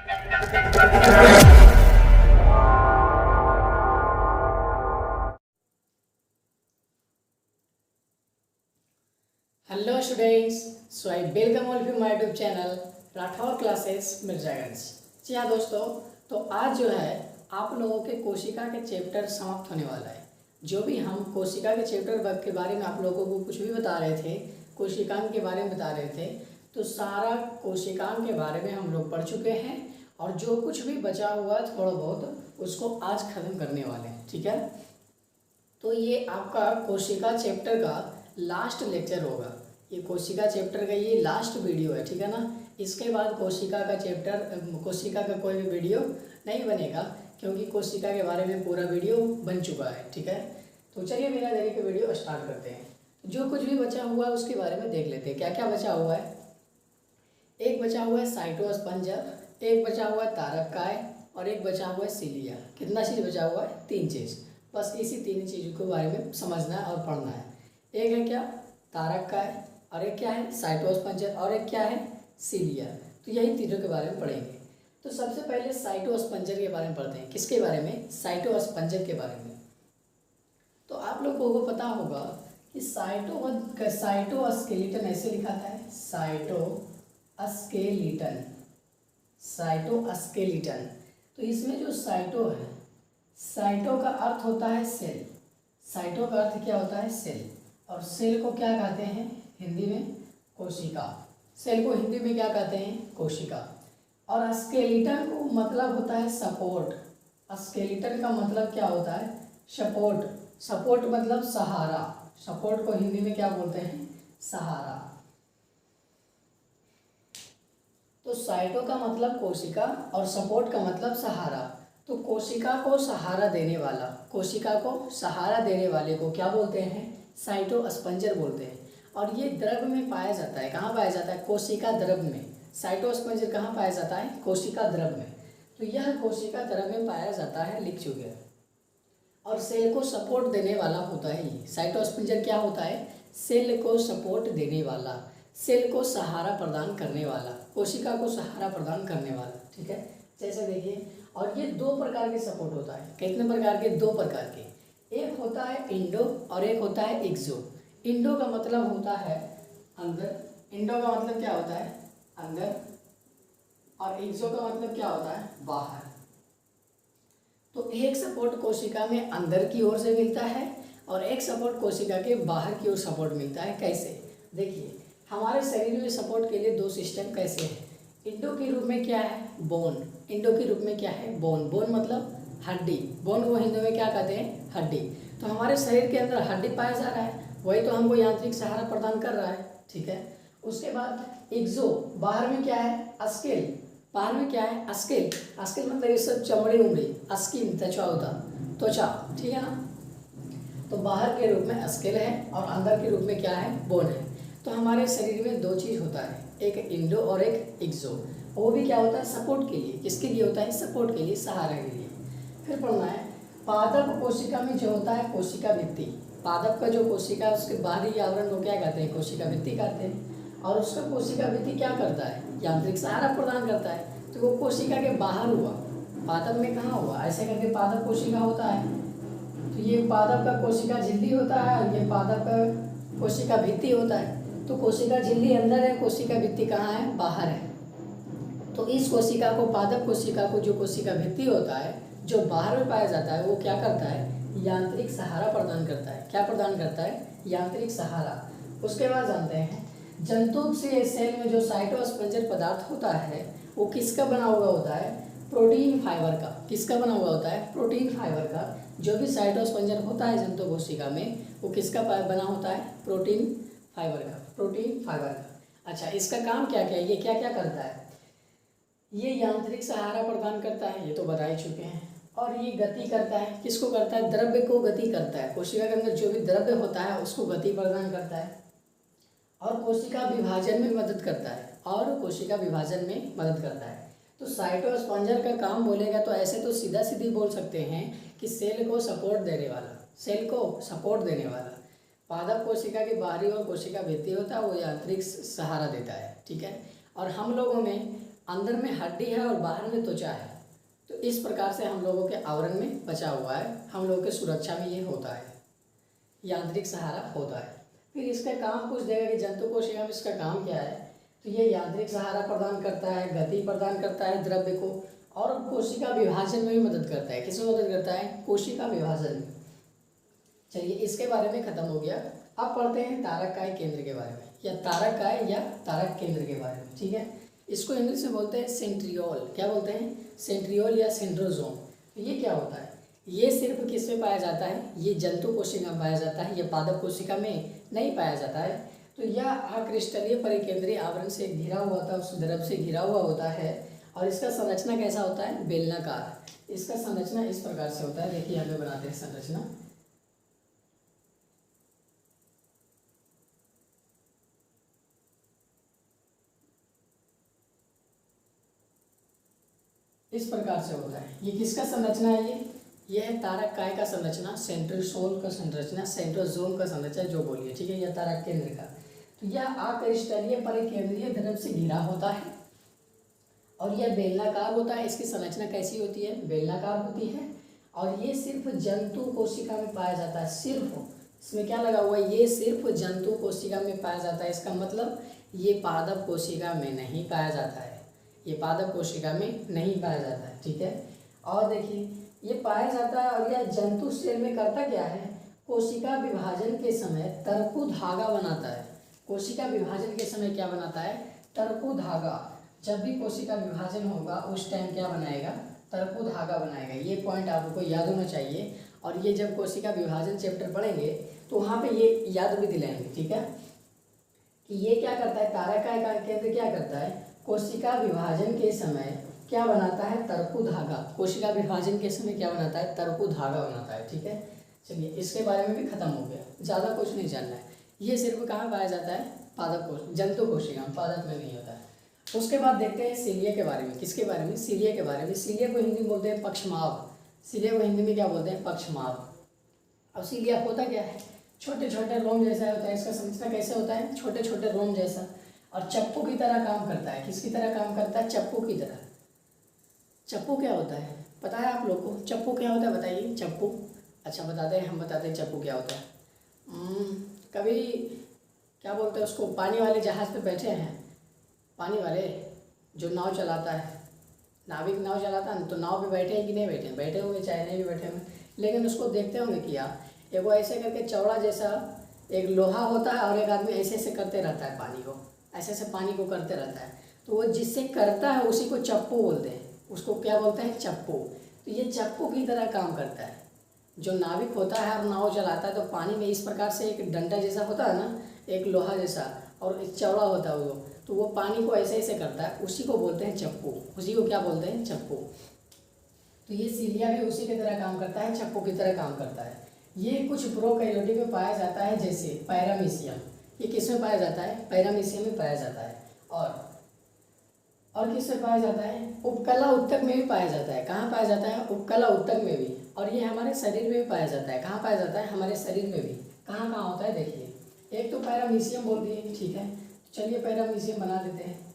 Hello students, so I welcome all of you my YouTube channel Rathore classes Mirzaganj. जी हाँ दोस्तों, तो आज जो है आप लोगों के कोशिका के चैप्टर समाप्त होने वाला है। जो भी हम कोशिका के चैप्टर के बारे में आप लोगों को कुछ भी बता रहे थे, कोशिकांग के बारे में बता रहे थे, तो सारा कोशिकांग के बारे में हम लोग पढ़ चुके हैं और जो कुछ भी बचा हुआ थोड़ा बहुत उसको आज ख़त्म करने वाले हैं। ठीक है, तो ये आपका कोशिका चैप्टर का लास्ट लेक्चर होगा। ये कोशिका चैप्टर का ये लास्ट वीडियो है, ठीक है ना। इसके बाद कोशिका का चैप्टर, कोशिका का कोई भी वीडियो नहीं बनेगा क्योंकि कोशिका के बारे में पूरा वीडियो बन चुका है। ठीक है, तो चलिए बिना देरी के वीडियो स्टार्ट करते हैं। जो कुछ भी बचा हुआ है उसके बारे में देख लेते हैं। क्या क्या बचा हुआ है? एक बचा हुआ है साइटोस्पंजर, एक बचा हुआ है तारककाय और एक बचा हुआ है सीलिया। कितना चीज़ बचा हुआ है? 3 चीज़। बस इसी 3 चीज़ के बारे में समझना है और पढ़ना है। एक है क्या? तारककाय, और एक क्या है? साइटोस्पंजर, और एक क्या है? सीलिया। तो यही तीनों के बारे में पढ़ेंगे। तो सबसे पहले साइटोस्पंजर के बारे में पढ़ते हैं। किसके बारे में? साइटोस्पंजर के बारे में। तो आप लोगों को पता होगा कि साइटोस्केलेटन ऐसे लिखा था है, साइटोस्केलेटन, साइटोस्केलेटन। तो इसमें जो साइटो है, साइटो का अर्थ होता है सेल। साइटो का अर्थ क्या होता है? सेल। और सेल को क्या कहते हैं हिंदी में? कोशिका। सेल को हिंदी में क्या कहते हैं? कोशिका। और स्केलेटन को मतलब होता है सपोर्ट। स्केलेटन का मतलब क्या होता है? सपोर्ट। सपोर्ट मतलब सहारा। सपोर्ट को हिंदी में क्या बोलते हैं? सहारा। तो साइटो का मतलब कोशिका और सपोर्ट का मतलब सहारा। तो कोशिका को सहारा देने वाला, कोशिका को सहारा देने वाले को क्या बोलते हैं? साइटोस्पंजर बोलते हैं। और ये द्रव में पाया जाता है। कहाँ पाया जाता है? कोशिका द्रव में। साइटोस्पंजर कहाँ पाया जाता है? कोशिका द्रव में। तो यह कोशिका द्रव में पाया जाता है, लिख चुके हैं। और सेल को सपोर्ट देने वाला होता है ये। साइटोस्पंजर क्या होता है? सेल को सपोर्ट देने वाला, सेल को सहारा प्रदान करने वाला, कोशिका को सहारा प्रदान करने वाला। ठीक है, जैसे देखिए, और ये 2 प्रकार के सपोर्ट होता है। कितने प्रकार के? 2 प्रकार के। एक होता है इंडो और एक होता है एक्सो। इंडो का मतलब होता है अंदर, इंडो का मतलब क्या होता है? अंदर। और एक्सो का मतलब क्या होता है? बाहर। तो एक सपोर्ट कोशिका में अंदर की ओर से मिलता है और एक सपोर्ट कोशिका के बाहर की ओर सपोर्ट मिलता है। कैसे? देखिए, हमारे शरीर में सपोर्ट के लिए 2 सिस्टम कैसे है? इंडो के रूप में क्या है? बोन। इंडो के रूप में क्या है? बोन। बोन मतलब हड्डी। बोन को हिंदी में क्या कहते हैं? हड्डी। तो हमारे शरीर के अंदर हड्डी पाया जा रहा है, वही तो हमको यांत्रिक सहारा प्रदान कर रहा है। ठीक है, उसके बाद एक्सो, बाहर में क्या है? अस्केल। बाहर में क्या है? अस्केल। अस्केल मतलब ये सब चमड़ी उमड़ी, अस्किन त्वचा होता, त्वचा। ठीक है ना। तो बाहर के रूप में अस्केल है और अंदर के रूप में क्या है? बोन है। तो हमारे शरीर में 2 चीज़ होता है, एक इंडो और एक एक्सो। वो भी क्या होता है? सपोर्ट के लिए। किसके लिए होता है? सपोर्ट के लिए, सहारा के लिए। फिर पढ़ना है पादप कोशिका में जो होता है कोशिका भित्ति। पादप का जो कोशिका उसके बाहरी आवरण को क्या कहते हैं? कोशिका भित्ति कहते हैं। और उसका कोशिका भित्ति क्या करता है? यांत्रिक सहारा प्रदान करता है। तो वो कोशिका के बाहर हुआ, पादप में कहाँ हुआ? ऐसे करके पादप कोशिका होता है। तो ये पादप का कोशिका झिल्ली होता है और ये पादप का कोशिका भित्ति होता है। तो कोशिका झिल्ली अंदर है, कोशिका भित्ति कहाँ है? बाहर है। तो इस कोशिका को, पादप कोशिका को, जो कोशिका भित्ति होता है जो बाहर में पाया जाता है, वो क्या करता है? यांत्रिक सहारा प्रदान करता है। क्या प्रदान करता है? यांत्रिक सहारा। उसके बाद जानते हैं जंतु से सेल में जो साइटोस्पंजर पदार्थ होता है वो किसका बना हुआ होता है? प्रोटीन फाइबर का। किसका बना हुआ होता है? प्रोटीन फाइबर का। जो भी साइटोस्पंजर होता है जंतु कोशिका में वो किसका बना होता है? प्रोटीन फाइबर का। प्रोटीन फाइबर का। अच्छा, इसका काम क्या क्या है? ये क्या क्या करता है? ये यांत्रिक सहारा प्रदान करता है, ये तो बता ही चुके हैं। और ये गति करता है। किसको करता है? द्रव्य को गति करता है। कोशिका के अंदर जो भी द्रव्य होता है उसको गति प्रदान करता है। और कोशिका विभाजन में मदद करता है। और कोशिका विभाजन में मदद करता है। तो साइटोस्पंजर का काम बोलेगा तो ऐसे तो सीधा सीधी बोल सकते हैं कि सेल को सपोर्ट देने वाला, सेल को सपोर्ट देने वाला। पादप कोशिका की बाहरी और कोशिका भित्ति होता है, वो यांत्रिक सहारा देता है। ठीक है, और हम लोगों में अंदर में हड्डी है और बाहर में त्वचा है। तो इस प्रकार से हम लोगों के आवरण में बचा हुआ है, हम लोगों की सुरक्षा में ये होता है, यांत्रिक सहारा होता है। फिर इसका काम पूछ देगा कि जंतु कोशिका में इसका काम क्या है, तो ये यांत्रिक सहारा प्रदान करता है, गति प्रदान करता है द्रव्य को, और कोशिका विभाजन में भी मदद करता है। किसमें मदद करता है? कोशिका विभाजन में। चलिए इसके बारे में खत्म हो गया। अब पढ़ते हैं तारककाय केंद्र के बारे में, या तारककाय या तारक केंद्र के बारे में। ठीक है, इसको इंग्लिश में बोलते हैं सेंट्रियोल। क्या बोलते हैं? सेंट्रियोल या सेंट्रोजोम। तो ये क्या होता है? ये सिर्फ किस में पाया जाता है? ये जंतु कोशिका में पाया जाता है, ये पादप कोशिका में नहीं पाया जाता है। तो यह अक्रिस्टलीय परिकेंद्रीय आवरण से घिरा हुआ था, उस द्रव से घिरा हुआ होता है। और इसका संरचना कैसा होता है? बेलनाकार। इसका संरचना इस प्रकार से होता है, देखिए हमें बनाते हैं संरचना। इस प्रकार से होता है। ये किसका संरचना है? ये है तारककाय का संरचना, सेंट्रोसोल का संरचना, सेंट्रोजोम का संरचना, जो बोलिए। ठीक है, यह तारक केंद्र का। तो यह अक्रिस्टलीय परिकेंद्रीय द्रव से घिरा होता है और यह बेलनाकार होता है। इसकी संरचना कैसी होती है? बेलनाकार होती है। और ये सिर्फ जंतु कोशिका में पाया जाता है। सिर्फ इसमें क्या लगा हुआ है? ये सिर्फ जंतु कोशिका में पाया जाता है। इसका मतलब ये पादप कोशिका में नहीं पाया जाता है, ये पादप कोशिका में नहीं पाया जाता है। ठीक है, और देखिए ये पाया जाता है। और यह जंतु सेल में करता क्या है? कोशिका विभाजन के समय तरकु धागा बनाता है। कोशिका विभाजन के समय क्या बनाता है? तरकु धागा। जब भी कोशिका विभाजन होगा उस टाइम क्या बनाएगा? तरकु धागा बनाएगा। ये पॉइंट आपको याद होना चाहिए। और ये जब कोशिका विभाजन चैप्टर पढ़ेंगे तो वहाँ पे ये याद भी दिलाएंगे। ठीक है, कि ये क्या करता है? तारककाय का केंद्र क्या करता है? कोशिका विभाजन के समय क्या बनाता है? तरकु धागा। कोशिका विभाजन के समय क्या बनाता है? तरकु धागा बनाता है। ठीक है, चलिए इसके बारे में भी खत्म हो गया, ज़्यादा कुछ नहीं जानना है। ये सिर्फ कहाँ पाया जाता है? पादप कोश, जंतु कोशिका में, पादप में नहीं होता है। उसके बाद देखते हैं सीलिया के बारे में। किसके बारे में? सीलिया के बारे में। सीलिया को हिंदी में बोलते हैं पक्षमाव। सीलिया को हिंदी में क्या बोलते हैं? पक्षमाव। अब सीलिया होता क्या है? छोटे छोटे रोम जैसा होता है। इसका संरचना कैसे होता है? छोटे छोटे रोम जैसा, और चप्पू की तरह काम करता है। किसकी तरह काम करता है? चप्पू की तरह। चप्पू क्या होता है पता है आप लोग को? चप्पू क्या होता है बताइए? चप्पू, अच्छा बताते हैं, हम बताते हैं चप्पू क्या होता है। कभी क्या बोलते हैं उसको, पानी वाले जहाज़ पे बैठे हैं, पानी वाले जो नाव चलाता है, नाविक नाव चलाता है ना, तो नाव पे बैठे हैं कि नहीं बैठे हैं? बैठे होंगे, चाहे नहीं भी बैठे होंगे, लेकिन उसको देखते होंगे कि यार एगो ऐसे करके चौड़ा जैसा एक लोहा होता है, और एक आदमी ऐसे ऐसे करते रहता है पानी को, ऐसे ऐसे पानी को करते रहता है। तो वो जिससे करता है उसी को चप्पू बोलते हैं। उसको क्या बोलते हैं? चप्पू। तो ये चप्पू की तरह काम करता है। जो नाविक होता है और नाव चलाता है, तो पानी में इस प्रकार से एक डंडा जैसा होता है ना, एक लोहा जैसा, और एक चौड़ा होता है वो, तो वो पानी को ऐसे ऐसे करता है, उसी को बोलते हैं चप्पू। उसी को क्या बोलते हैं? चप्पू। तो ये सीलिया भी उसी की तरह काम करता है, चप्पू की तरह काम करता है। ये कुछ प्रोकैरियोटी में पाया जाता है, जैसे पैरामीशियम। ये किस में पाया जाता है? पैरामीशियम में पाया जाता है। और किस में पाया जाता है? उपकला उत्तक में भी पाया जाता है। कहाँ पाया जाता है? उपकला उत्तक में भी। और ये हमारे शरीर में भी पाया जाता है। कहाँ पाया जाता है? हमारे शरीर में भी। कहाँ कहाँ होता है देखिए, एक तो पैरामीशियम बोल दिए, ठीक है, चलिए पैरामीशियम बना देते हैं।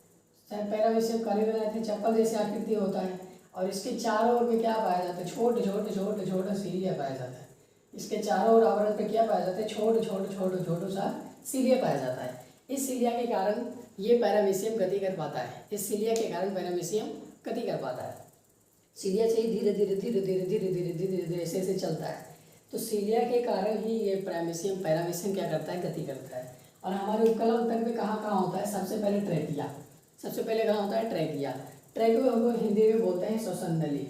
शायद पैरामीशियम काले बनाए थे, चप्पल जैसे आकृति होता है, और इसके चारों ओर में क्या पाया जाता है? छोटे छोटे छोटे छोटे सीलिया पाया जाता है। इसके चारों ओर आवरण पे क्या पाया जाता है? छोटे छोटे छोटे छोटे सा सीलिया पाया जाता है। इस सीलिया के कारण ये पैरामीशियम गति कर पाता है। इस सीलिया के कारण पैरामीशियम गति कर पाता है। सीलिया से ही धीरे धीरे धीरे धीरे धीरे धीरे धीरे धीरे ऐसे ऐसे चलता है। तो सीलिया के कारण ही ये पैरामीशियम क्या करता है? गति करता है। और हमारे उपकला उत्तक में कहाँ कहाँ होता है? सबसे पहले ट्रैकिया। सबसे पहले कहाँ होता है? ट्रैकिया। ट्रैकिया को हिंदी में बोलते हैं श्वसन नली।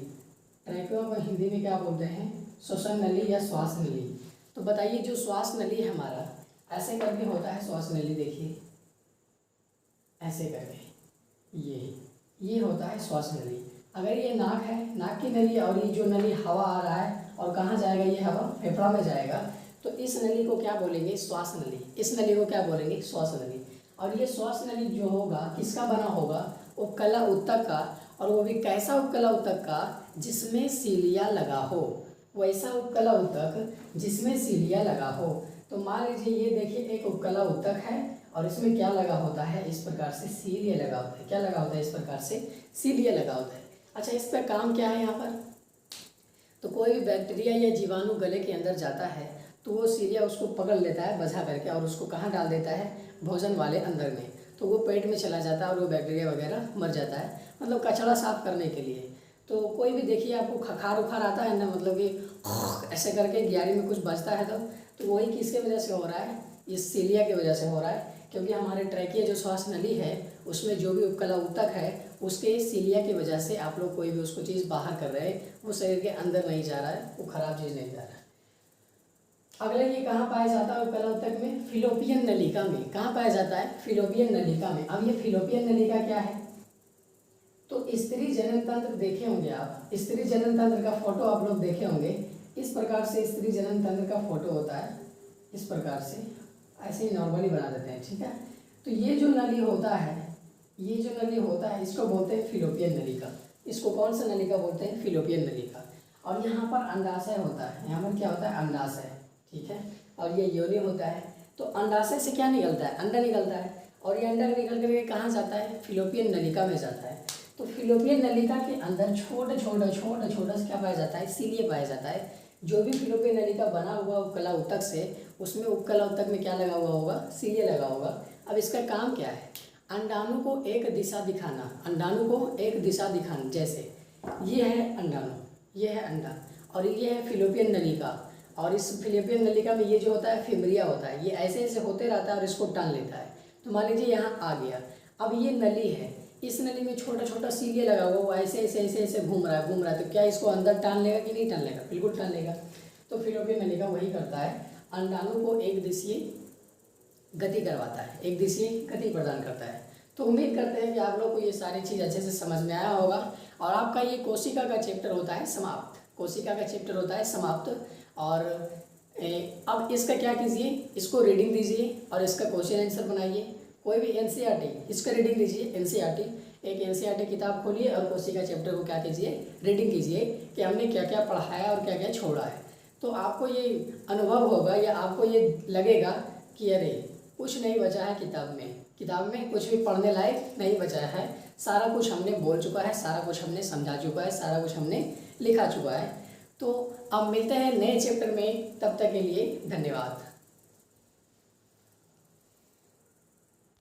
ट्रैकिया को हिंदी में क्या बोलते हैं? श्वसन नली या श्वास नली। तो बताइए, जो श्वास नली है हमारा, ऐसे करके होता है श्वास नली, देखिए ऐसे करके ये होता है श्वास नली। अगर ये नाक है, नाक की नली, और ये जो नली हवा आ रहा है, और कहाँ जाएगा ये हवा? फेफड़ा में जाएगा। तो इस नली को क्या बोलेंगे? श्वास नली। इस नली को क्या बोलेंगे? श्वास नली। और ये श्वास नली जो होगा किसका बना होगा? उपकला उत्तक का। और वो भी कैसा उपकला उत्तक का? जिसमें सीलिया लगा हो। वैसा उपकला उत्तक जिसमें सीलिया लगा हो। तो मान लीजिए ये देखिए एक उपकला उत्तक है, और इसमें क्या लगा होता है, इस प्रकार से सीलिया लगा होता है। क्या लगा होता है, इस प्रकार से सीलिया लगा होता है। अच्छा, इस पर काम क्या है यहाँ पर, तो कोई भी बैक्टीरिया या जीवाणु गले के अंदर जाता है तो वो सीलिया उसको पकड़ लेता है बझा करके और उसको कहाँ डाल देता है, भोजन वाले अंदर में, तो वो पेट में चला जाता है और वो बैक्टीरिया वगैरह मर जाता है, मतलब कचरा साफ करने के लिए। तो कोई भी देखिए आपको खखार उखार आता है ना, मतलब कि ऐसे करके गियारी में कुछ बचता है तो वही किसके वजह से हो रहा है, इस सीलिया की वजह से हो रहा है, क्योंकि हमारे ट्रैकिया जो श्वास नली है उसमें जो भी उपकला ऊतक है उसके सीलिया की वजह से आप लोग कोई भी उसको चीज़ बाहर कर रहे हैं, वो शरीर के अंदर नहीं जा रहा है, वो खराब चीज़ नहीं जा रहा है। अगला ये कहाँ पाया जाता है उपकला ऊतक में, फिलोपियन नलिका में। कहाँ पाया जाता है, फिलोपियन नलिका में। अब ये फिलोपियन नलिका क्या है, तो स्त्री जनन तंत्र देखे होंगे आप, स्त्री जनन तंत्र का फोटो आप लोग देखे होंगे। इस प्रकार से स्त्री जनन तंत्र का फोटो होता है, इस प्रकार से ऐसे ही नॉर्मली बना देते हैं, ठीक है। तो ये जो नली होता है, ये जो नली होता है इसको बोलते हैं फिलोपियन नलिका। इसको कौन सा नलिका बोलते हैं, फिलोपियन नलिका। और यहाँ पर अंडाशय होता है, यहाँ पर क्या होता है, अंडाशय, ठीक है। और ये योनि होता है। तो अंडाशय से क्या निकलता है, अंडा निकलता है, और ये अंडा निकल करके कहाँ जाता है, फिलोपियन नलिका में जाता है। तो फिलोपियन नलिका के अंदर छोटा छोटा क्या पाया जाता है, सीलिया पाया जाता है। जो भी फिलोपियन नलिका बना हुआ उपकला ऊतक से, उसमें उपकला ऊतक में क्या लगा हुआ होगा, सीलिया लगा होगा। अब इसका काम क्या है, अंडाणु को एक दिशा दिखाना, अंडाणु को एक दिशा दिखाना। जैसे ये है अंडाणु, ये है अंडा, और ये है फिलोपियन नलिका, और इस फिलोपियन नलिका में ये जो होता है फिमरिया होता है, ये ऐसे ऐसे होते रहता है और इसको टान लेता है। तो मान लीजिए यहाँ आ गया, अब ये नली है, इस नली में छोटा छोटा सीलिया लगा हुआ, वो ऐसे ऐसे ऐसे ऐसे घूम रहा है, तो क्या इसको अंदर टान लेगा कि नहीं टान लेगा, बिल्कुल टान लेगा। तो फिलोपियन नलिका वही करता है, अंडाणु को एक दिशीय गति करवाता है, एक दिशीय गति प्रदान करता है। तो उम्मीद करते हैं कि आप लोग को ये सारी चीज़ अच्छे से समझ में आया होगा, और आपका ये कोशिका का चैप्टर होता है समाप्त, कोशिका का चैप्टर होता है समाप्त। और अब इसका क्या कीजिए, इसको रीडिंग दीजिए और इसका क्वेश्चन आंसर बनाइए। कोई भी एनसीईआरटी, इसका रीडिंग लीजिए, एनसीईआरटी, एक एनसीईआरटी किताब खोलिए और कोशिका चैप्टर को क्या कीजिए, रीडिंग कीजिए कि हमने क्या क्या पढ़ाया और क्या क्या छोड़ा है। तो आपको ये अनुभव होगा या आपको ये लगेगा कि अरे कुछ नहीं बचा है किताब में कुछ भी पढ़ने लायक नहीं बचा है, सारा कुछ हमने बोल चुका है, सारा कुछ हमने समझा चुका है, सारा कुछ हमने लिखा चुका है। तो अब मिलते हैं नए चैप्टर में, तब तक के लिए धन्यवाद।